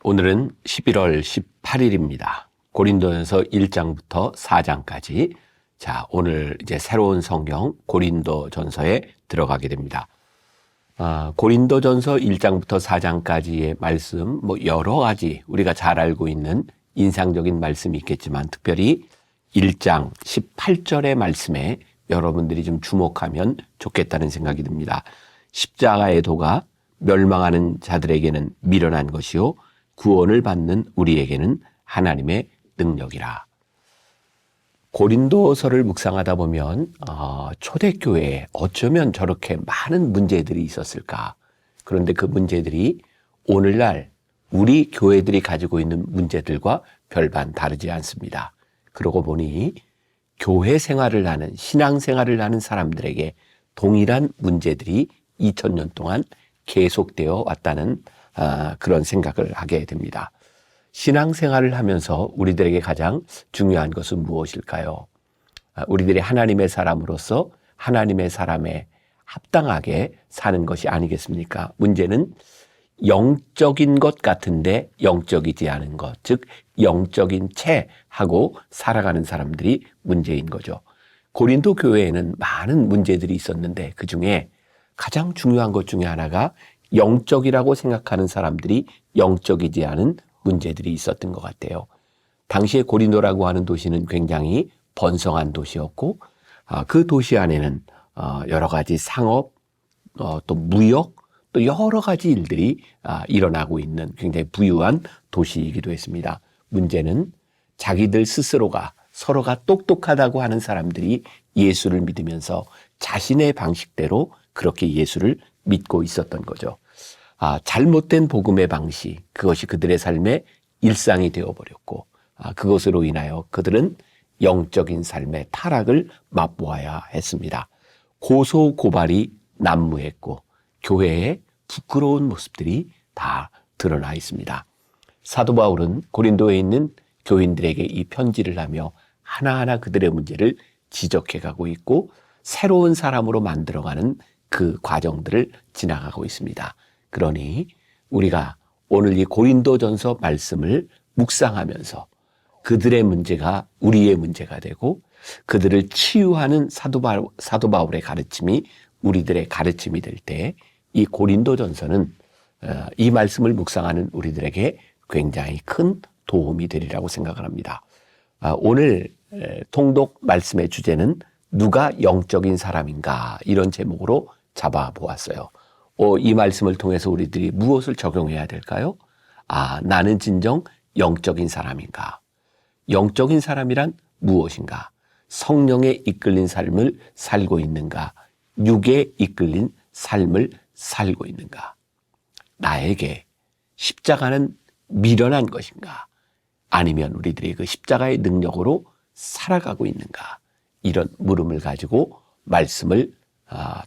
오늘은 11월 18일입니다. 고린도전서 1장부터 4장까지. 자, 오늘 이제 새로운 성경 고린도전서에 들어가게 됩니다. 고린도전서 1장부터 4장까지의 말씀, 여러 가지 우리가 잘 알고 있는 인상적인 말씀이 있겠지만, 특별히 1장 18절의 말씀에 여러분들이 좀 주목하면 좋겠다는 생각이 듭니다. 십자가의 도가 멸망하는 자들에게는 미련한 것이요 구원을 받는 우리에게는 하나님의 능력이라. 고린도서를 묵상하다 보면 초대교회에 어쩌면 저렇게 많은 문제들이 있었을까. 그런데 그 문제들이 오늘날 우리 교회들이 가지고 있는 문제들과 별반 다르지 않습니다. 그러고 보니 교회 생활을 하는, 신앙 생활을 하는 사람들에게 동일한 문제들이 2000년 동안 계속되어 왔다는 그런 생각을 하게 됩니다. 신앙생활을 하면서 우리들에게 가장 중요한 것은 무엇일까요? 우리들이 하나님의 사람으로서 하나님의 사람에 합당하게 사는 것이 아니겠습니까? 문제는 영적인 것 같은데 영적이지 않은 것, 즉 영적인 채 하고 살아가는 사람들이 문제인 거죠. 고린도 교회에는 많은 문제들이 있었는데 그 중에 가장 중요한 것 중에 하나가 영적이라고 생각하는 사람들이 영적이지 않은 문제들이 있었던 것 같아요. 당시에 고린도라고 하는 도시는 굉장히 번성한 도시였고, 그 도시 안에는 여러 가지 상업, 또 무역, 또 여러 가지 일들이 일어나고 있는 굉장히 부유한 도시이기도 했습니다. 문제는 자기들 스스로가 서로가 똑똑하다고 하는 사람들이 예수를 믿으면서 자신의 방식대로 그렇게 예수를 믿고 있었던 거죠. 잘못된 복음의 방식, 그것이 그들의 삶의 일상이 되어버렸고, 그것으로 인하여 그들은 영적인 삶의 타락을 맛보아야 했습니다. 고소고발이 난무했고 교회의 부끄러운 모습들이 다 드러나 있습니다. 사도 바울은 고린도에 있는 교인들에게 이 편지를 하며 하나하나 그들의 문제를 지적해 가고 있고 새로운 사람으로 만들어가는 그 과정들을 지나가고 있습니다. 그러니 우리가 오늘 이 고린도전서 말씀을 묵상하면서 그들의 문제가 우리의 문제가 되고 그들을 치유하는 사도 바울의 가르침이 우리들의 가르침이 될 때 이 고린도전서는 이 말씀을 묵상하는 우리들에게 굉장히 큰 도움이 되리라고 생각을 합니다. 오늘 통독 말씀의 주제는 누가 영적인 사람인가, 이런 제목으로 잡아보았어요. 이 말씀을 통해서 우리들이 무엇을 적용해야 될까요? 나는 진정 영적인 사람인가? 영적인 사람이란 무엇인가? 성령에 이끌린 삶을 살고 있는가? 육에 이끌린 삶을 살고 있는가? 나에게 십자가는 미련한 것인가? 아니면 우리들이 그 십자가의 능력으로 살아가고 있는가? 이런 물음을 가지고 말씀을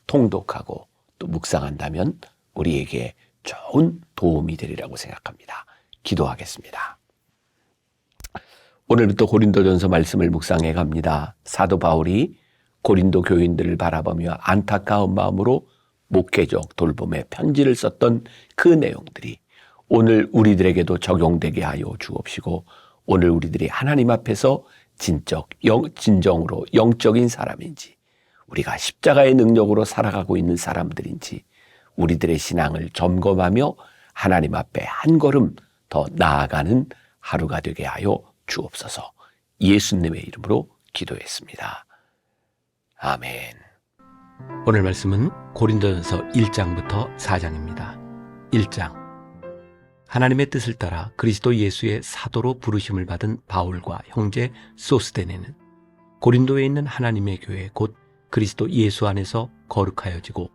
통독하고 또 묵상한다면 우리에게 좋은 도움이 되리라고 생각합니다. 기도하겠습니다. 오늘부터 고린도전서 말씀을 묵상해 갑니다. 사도 바울이 고린도 교인들을 바라보며 안타까운 마음으로 목회적 돌봄에 편지를 썼던 그 내용들이 오늘 우리들에게도 적용되게 하여 주옵시고, 오늘 우리들이 하나님 앞에서 진정으로 영적인 사람인지, 우리가 십자가의 능력으로 살아가고 있는 사람들인지 우리들의 신앙을 점검하며 하나님 앞에 한 걸음 더 나아가는 하루가 되게 하여 주옵소서. 예수님의 이름으로 기도했습니다. 아멘. 오늘 말씀은 고린도전서 1장부터 4장입니다. 1장. 하나님의 뜻을 따라 그리스도 예수의 사도로 부르심을 받은 바울과 형제 소스데네는 고린도에 있는 하나님의 교회 곧 그리스도 예수 안에서 거룩하여지고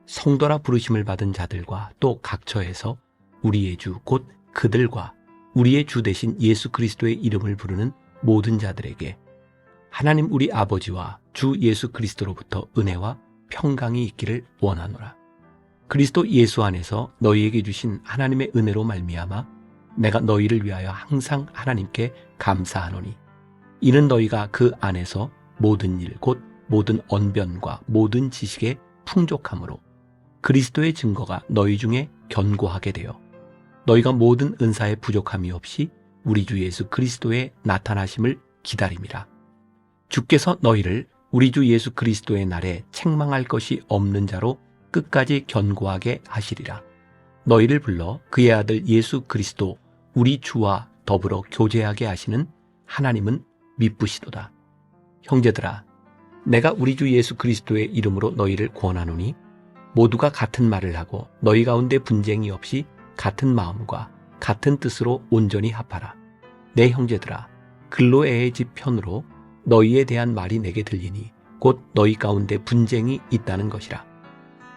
성도라 부르심을 받은 자들과 또 각처에서 우리의 주 곧 그들과 우리의 주 대신 예수 그리스도의 이름을 부르는 모든 자들에게 하나님 우리 아버지와 주 예수 그리스도로부터 은혜와 평강이 있기를 원하노라. 그리스도 예수 안에서 너희에게 주신 하나님의 은혜로 말미암아 내가 너희를 위하여 항상 하나님께 감사하노니, 이는 너희가 그 안에서 모든 일 곧 모든 언변과 모든 지식의 풍족함으로 그리스도의 증거가 너희 중에 견고하게 되어 너희가 모든 은사에 부족함이 없이 우리 주 예수 그리스도의 나타나심을 기다림이라. 주께서 너희를 우리 주 예수 그리스도의 날에 책망할 것이 없는 자로 끝까지 견고하게 하시리라. 너희를 불러 그의 아들 예수 그리스도 우리 주와 더불어 교제하게 하시는 하나님은 미쁘시도다. 형제들아, 내가 우리 주 예수 그리스도의 이름으로 너희를 권하노니 모두가 같은 말을 하고 너희 가운데 분쟁이 없이 같은 마음과 같은 뜻으로 온전히 합하라. 내 형제들아, 글로에의 집 편으로 너희에 대한 말이 내게 들리니 곧 너희 가운데 분쟁이 있다는 것이라.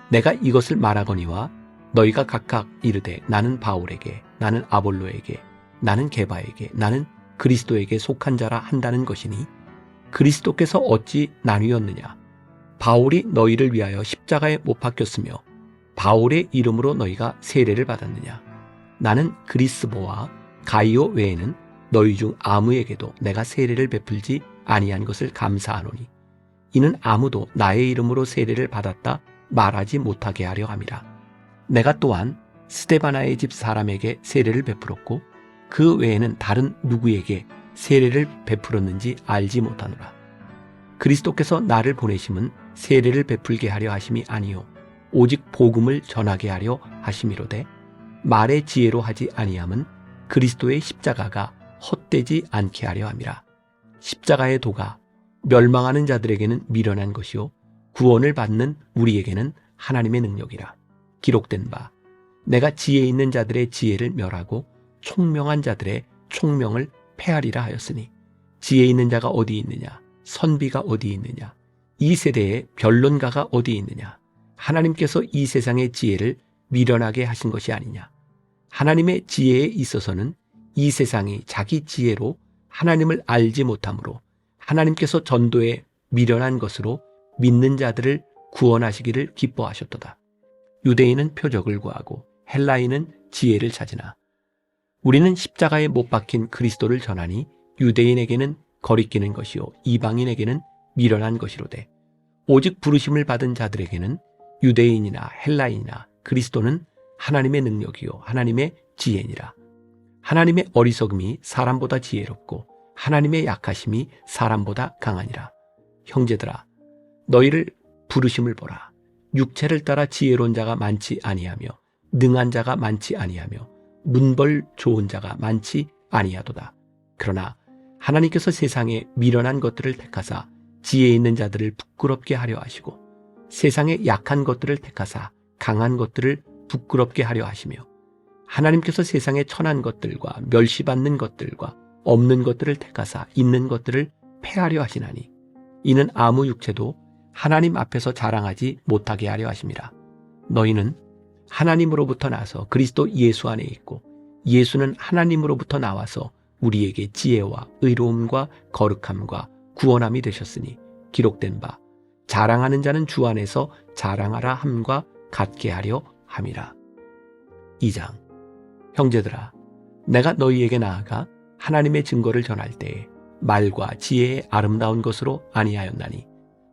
내가 이것을 말하거니와 너희가 각각 이르되 나는 바울에게, 나는 아볼로에게, 나는 게바에게, 나는 그리스도에게 속한 자라 한다는 것이니 그리스도께서 어찌 나뉘었느냐? 바울이 너희를 위하여 십자가에 못 박혔으며 바울의 이름으로 너희가 세례를 받았느냐? 나는 그리스보와 가이오 외에는 너희 중 아무에게도 내가 세례를 베풀지 아니한 것을 감사하노니 이는 아무도 나의 이름으로 세례를 받았다 말하지 못하게 하려 함이라. 내가 또한 스데바나의 집 사람에게 세례를 베풀었고 그 외에는 다른 누구에게 세례를 베풀었는지 알지 못하노라. 그리스도께서 나를 보내심은 세례를 베풀게 하려 하심이 아니요 오직 복음을 전하게 하려 하심이로되 말의 지혜로 하지 아니함은 그리스도의 십자가가 헛되지 않게 하려 함이라. 십자가의 도가 멸망하는 자들에게는 미련한 것이요 구원을 받는 우리에게는 하나님의 능력이라. 기록된 바 내가 지혜 있는 자들의 지혜를 멸하고 총명한 자들의 총명을 폐하리라 하였으니 지혜 있는 자가 어디 있느냐? 선비가 어디 있느냐? 이 세대에 변론가가 어디 있느냐? 하나님께서 이 세상의 지혜를 미련하게 하신 것이 아니냐? 하나님의 지혜에 있어서는 이 세상이 자기 지혜로 하나님을 알지 못하므로 하나님께서 전도에 미련한 것으로 믿는 자들을 구원하시기를 기뻐하셨도다. 유대인은 표적을 구하고 헬라인은 지혜를 찾으나 우리는 십자가에 못 박힌 그리스도를 전하니 유대인에게는 거리끼는 것이요 이방인에게는 미련한 것이로되 오직 부르심을 받은 자들에게는 유대인이나 헬라인이나 그리스도는 하나님의 능력이요 하나님의 지혜니라. 하나님의 어리석음이 사람보다 지혜롭고 하나님의 약하심이 사람보다 강하니라. 형제들아, 너희를 부르심을 보라. 육체를 따라 지혜로운 자가 많지 아니하며 능한 자가 많지 아니하며 문벌 좋은 자가 많지 아니하도다. 그러나 하나님께서 세상에 미련한 것들을 택하사 지혜 있는 자들을 부끄럽게 하려 하시고 세상에 약한 것들을 택하사 강한 것들을 부끄럽게 하려 하시며 하나님께서 세상에 천한 것들과 멸시받는 것들과 없는 것들을 택하사 있는 것들을 폐하려 하시나니 이는 아무 육체도 하나님 앞에서 자랑하지 못하게 하려 하심이라. 너희는 하나님으로부터 나서 그리스도 예수 안에 있고 예수는 하나님으로부터 나와서 우리에게 지혜와 의로움과 거룩함과 구원함이 되셨으니 기록된 바 자랑하는 자는 주 안에서 자랑하라 함과 같게 하려 함이라. 2장. 형제들아, 내가 너희에게 나아가 하나님의 증거를 전할 때에 말과 지혜의 아름다운 것으로 아니하였나니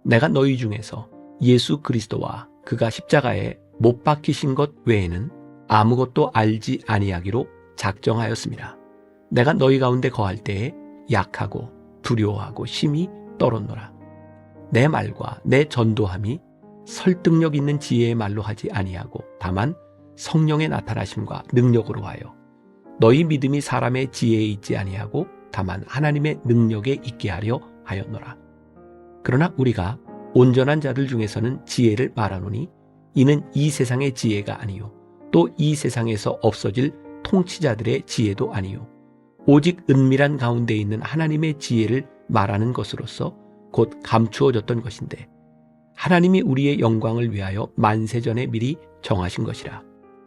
내가 너희 중에서 예수 그리스도와 그가 십자가에 못 박히신 것 외에는 아무것도 알지 아니하기로 작정하였습니다. 내가 너희 가운데 거할 때에 약하고 두려워하고 심히 떨었노라. 내 말과 내 전도함이 설득력 있는 지혜의 말로 하지 아니하고 다만 성령의 나타나심과 능력으로 하여 너희 믿음이 사람의 지혜에 있지 아니하고 다만 하나님의 능력에 있게 하려 하였노라. 그러나 우리가 온전한 자들 중에서는 지혜를 말하노니 이는 이 세상의 지혜가 아니요 또 이 세상에서 없어질 통치자들의 지혜도 아니요 오직 은밀한 가운데 있는 하나님의 지혜를 말하는 것으로서 곧 감추어졌던 것인데 하나님이 우리의 영광을 위하여 만세전에 미리 정하신 것이라.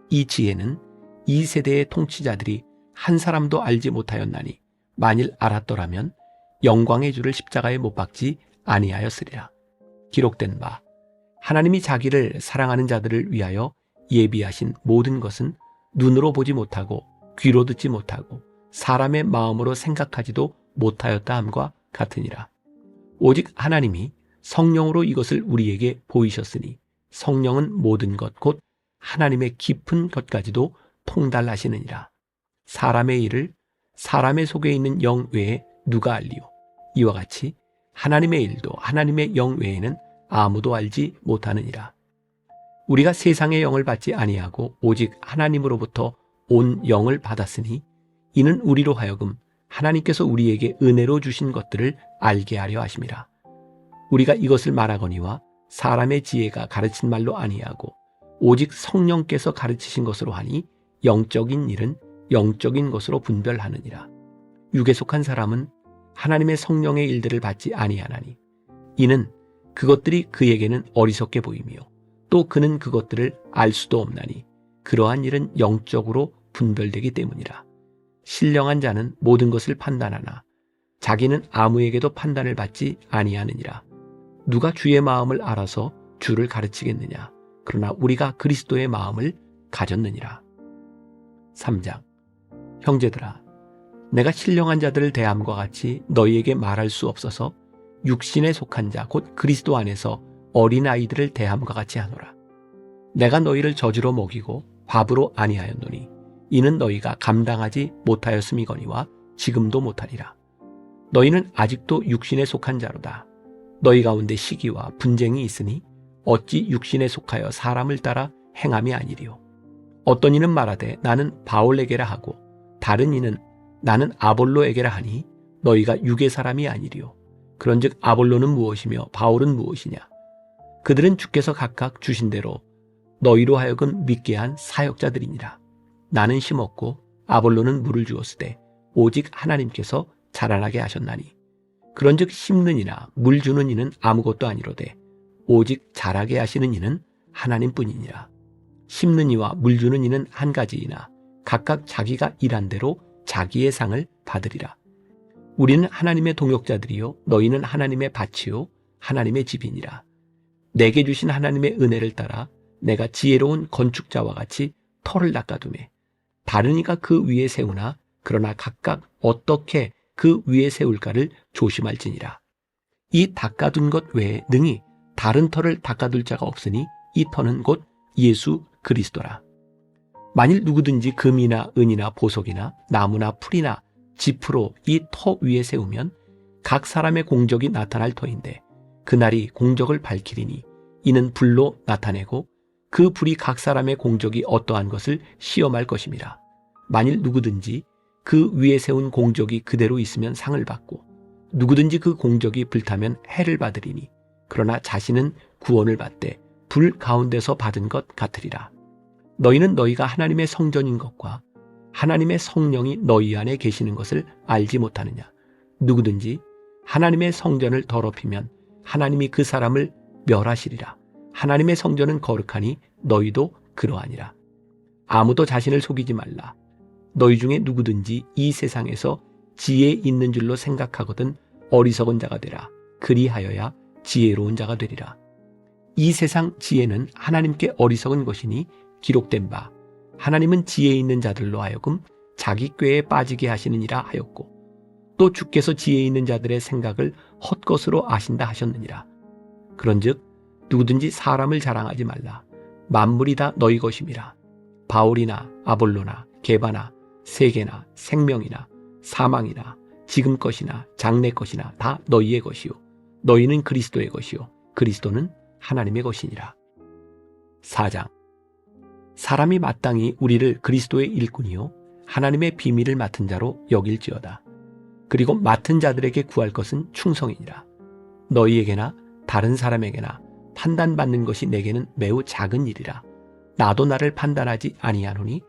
이 지혜는 이 세대의 통치자들이 한 사람도 알지 못하였나니 만일 알았더라면 영광의 주를 십자가에 못 박지 아니하였으리라. 기록된 바 하나님이 자기를 사랑하는 자들을 위하여 예비하신 모든 것은 눈으로 보지 못하고 귀로 듣지 못하고 사람의 마음으로 생각하지도 못하였다 함과 같으니라. 오직 하나님이 성령으로 이것을 우리에게 보이셨으니 성령은 모든 것 곧 하나님의 깊은 것까지도 통달하시느니라. 사람의 일을 사람의 속에 있는 영 외에 누가 알리요? 이와 같이 하나님의 일도 하나님의 영 외에는 아무도 알지 못하느니라. 우리가 세상의 영을 받지 아니하고 오직 하나님으로부터 온 영을 받았으니 이는 우리로 하여금 하나님께서 우리에게 은혜로 주신 것들을 알게 하려 하심이라. 우리가 이것을 말하거니와 사람의 지혜가 가르친 말로 아니하고 오직 성령께서 가르치신 것으로 하니 영적인 일은 영적인 것으로 분별하느니라. 육에 속한 사람은 하나님의 성령의 일들을 받지 아니하나니 이는 그것들이 그에게는 어리석게 보이며 또 그는 그것들을 알 수도 없나니 그러한 일은 영적으로 분별되기 때문이라. 신령한 자는 모든 것을 판단하나 자기는 아무에게도 판단을 받지 아니하느니라. 누가 주의 마음을 알아서 주를 가르치겠느냐? 그러나 우리가 그리스도의 마음을 가졌느니라. 3장. 형제들아, 내가 신령한 자들을 대함과 같이 너희에게 말할 수 없어서 육신에 속한 자 곧 그리스도 안에서 어린아이들을 대함과 같이 하노라. 내가 너희를 저주로 먹이고 밥으로 아니하였노니 이는 너희가 감당하지 못하였음이거니와 지금도 못하리라. 너희는 아직도 육신에 속한 자로다. 너희 가운데 시기와 분쟁이 있으니 어찌 육신에 속하여 사람을 따라 행함이 아니리요. 어떤 이는 말하되 나는 바울에게라 하고 다른 이는 나는 아볼로에게라 하니 너희가 육의 사람이 아니리요. 그런즉 아볼로는 무엇이며 바울은 무엇이냐? 그들은 주께서 각각 주신 대로 너희로 하여금 믿게 한 사역자들이니라. 나는 심었고 아볼로는 물을 주었으되 오직 하나님께서 자라나게 하셨나니 그런즉 심는 이나 물 주는 이는 아무것도 아니로되 오직 자라게 하시는 이는 하나님뿐이니라. 심는 이와 물 주는 이는 한 가지이나 각각 자기가 일한 대로 자기의 상을 받으리라. 우리는 하나님의 동역자들이요 너희는 하나님의 밭이요 하나님의 집이니라. 내게 주신 하나님의 은혜를 따라 내가 지혜로운 건축자와 같이 터를 닦아두매 다른 이가 그 위에 세우나 그러나 각각 어떻게 그 위에 세울까를 조심할지니라. 이 닦아둔 것 외에 능히 다른 터를 닦아둘 자가 없으니 이 터는 곧 예수 그리스도라. 만일 누구든지 금이나 은이나 보석이나 나무나 풀이나 지프로 이 터 위에 세우면 각 사람의 공적이 나타날 터인데 그날이 공적을 밝히리니 이는 불로 나타내고 그 불이 각 사람의 공적이 어떠한 것을 시험할 것임이라. 만일 누구든지 그 위에 세운 공적이 그대로 있으면 상을 받고 누구든지 그 공적이 불타면 해를 받으리니 그러나 자신은 구원을 받되 불 가운데서 받은 것 같으리라. 너희는 너희가 하나님의 성전인 것과 하나님의 성령이 너희 안에 계시는 것을 알지 못하느냐? 누구든지 하나님의 성전을 더럽히면 하나님이 그 사람을 멸하시리라. 하나님의 성전은 거룩하니 너희도 그러하니라. 아무도 자신을 속이지 말라. 너희 중에 누구든지 이 세상에서 지혜 있는 줄로 생각하거든 어리석은 자가 되라. 그리하여야 지혜로운 자가 되리라. 이 세상 지혜는 하나님께 어리석은 것이니 기록된 바 하나님은 지혜 있는 자들로 하여금 자기 꾀에 빠지게 하시느니라 하였고 또 주께서 지혜 있는 자들의 생각을 헛것으로 아신다 하셨느니라. 그런즉 누구든지 사람을 자랑하지 말라. 만물이 다 너희 것임이라. 바울이나 아볼로나 게바나 세계나 생명이나 사망이나 지금 것이나 장래 것이나 다 너희의 것이요 너희는 그리스도의 것이요 그리스도는 하나님의 것이니라. 4장. 사람이 마땅히 우리를 그리스도의 일꾼이요 하나님의 비밀을 맡은 자로 여길지어다. 그리고 맡은 자들에게 구할 것은 충성이니라. 너희에게나 다른 사람에게나 판단받는 것이 내게는 매우 작은 일이라. 나도 나를 판단하지 아니하노니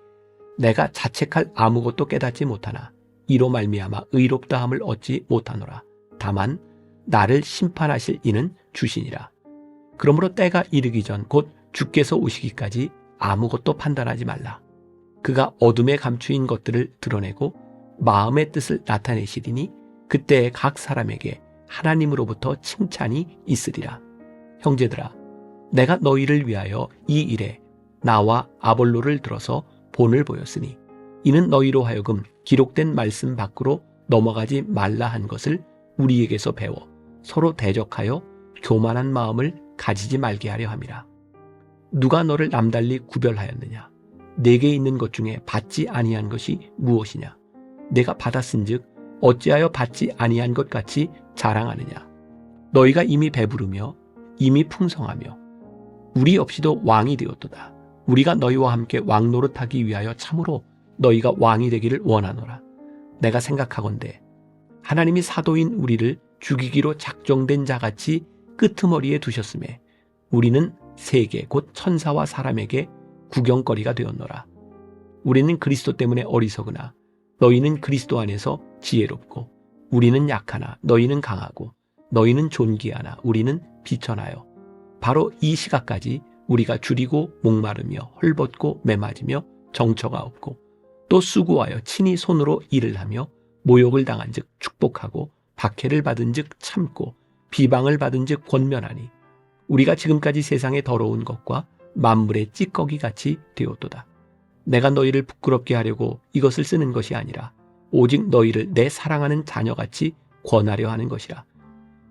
내가 자책할 아무것도 깨닫지 못하나 이로 말미암아 의롭다함을 얻지 못하노라. 다만 나를 심판하실 이는 주시니라. 그러므로 때가 이르기 전 곧 주께서 오시기까지 아무것도 판단하지 말라. 그가 어둠에 감추인 것들을 드러내고 마음의 뜻을 나타내시리니 그때에 각 사람에게 하나님으로부터 칭찬이 있으리라. 형제들아, 내가 너희를 위하여 이 일에 나와 아볼로를 들어서 본을 보였으니 이는 너희로 하여금 기록된 말씀 밖으로 넘어가지 말라 한 것을 우리에게서 배워 서로 대적하여 교만한 마음을 가지지 말게 하려 함이라. 누가 너를 남달리 구별하였느냐? 내게 있는 것 중에 받지 아니한 것이 무엇이냐? 내가 받았은즉 어찌하여 받지 아니한 것 같이 자랑하느냐? 너희가 이미 배부르며 이미 풍성하며 우리 없이도 왕이 되었도다. 우리가 너희와 함께 왕 노릇하기 위하여 참으로 너희가 왕이 되기를 원하노라. 내가 생각하건대 하나님이 사도인 우리를 죽이기로 작정된 자같이 끄트머리에 두셨음에 우리는 세계 곧 천사와 사람에게 구경거리가 되었노라. 우리는 그리스도 때문에 어리석으나 너희는 그리스도 안에서 지혜롭고 우리는 약하나 너희는 강하고 너희는 존귀하나 우리는 비천하여 바로 이 시각까지 우리가 줄이고 목마르며 헐벗고 매맞으며 정처가 없고 또 수고하여 친히 손으로 일을 하며 모욕을 당한 즉 축복하고 박해를 받은 즉 참고 비방을 받은 즉 권면하니 우리가 지금까지 세상의 더러운 것과 만물의 찌꺼기 같이 되었도다. 내가 너희를 부끄럽게 하려고 이것을 쓰는 것이 아니라 오직 너희를 내 사랑하는 자녀같이 권하려 하는 것이라.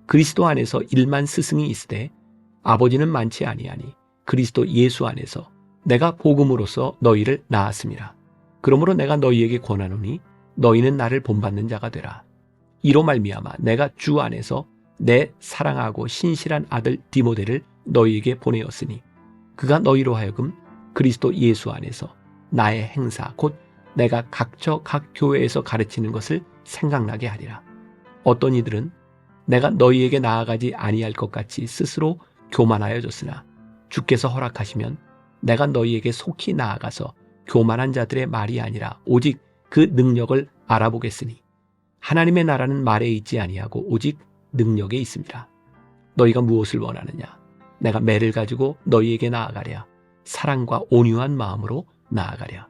그리스도 안에서 일만 스승이 있으되 아버지는 많지 아니하니 그리스도 예수 안에서 내가 복음으로써 너희를 낳았음이라. 그러므로 내가 너희에게 권하노니 너희는 나를 본받는 자가 되라. 이로 말미암아 내가 주 안에서 내 사랑하고 신실한 아들 디모데를 너희에게 보내었으니 그가 너희로 하여금 그리스도 예수 안에서 나의 행사 곧 내가 각처 각 교회에서 가르치는 것을 생각나게 하리라. 어떤 이들은 내가 너희에게 나아가지 아니할 것 같이 스스로 교만하여졌으나 주께서 허락하시면 내가 너희에게 속히 나아가서 교만한 자들의 말이 아니라 오직 그 능력을 알아보겠으니 하나님의 나라는 말에 있지 아니하고 오직 능력에 있습니다. 너희가 무엇을 원하느냐? 내가 매를 가지고 너희에게 나아가랴. 사랑과 온유한 마음으로 나아가랴.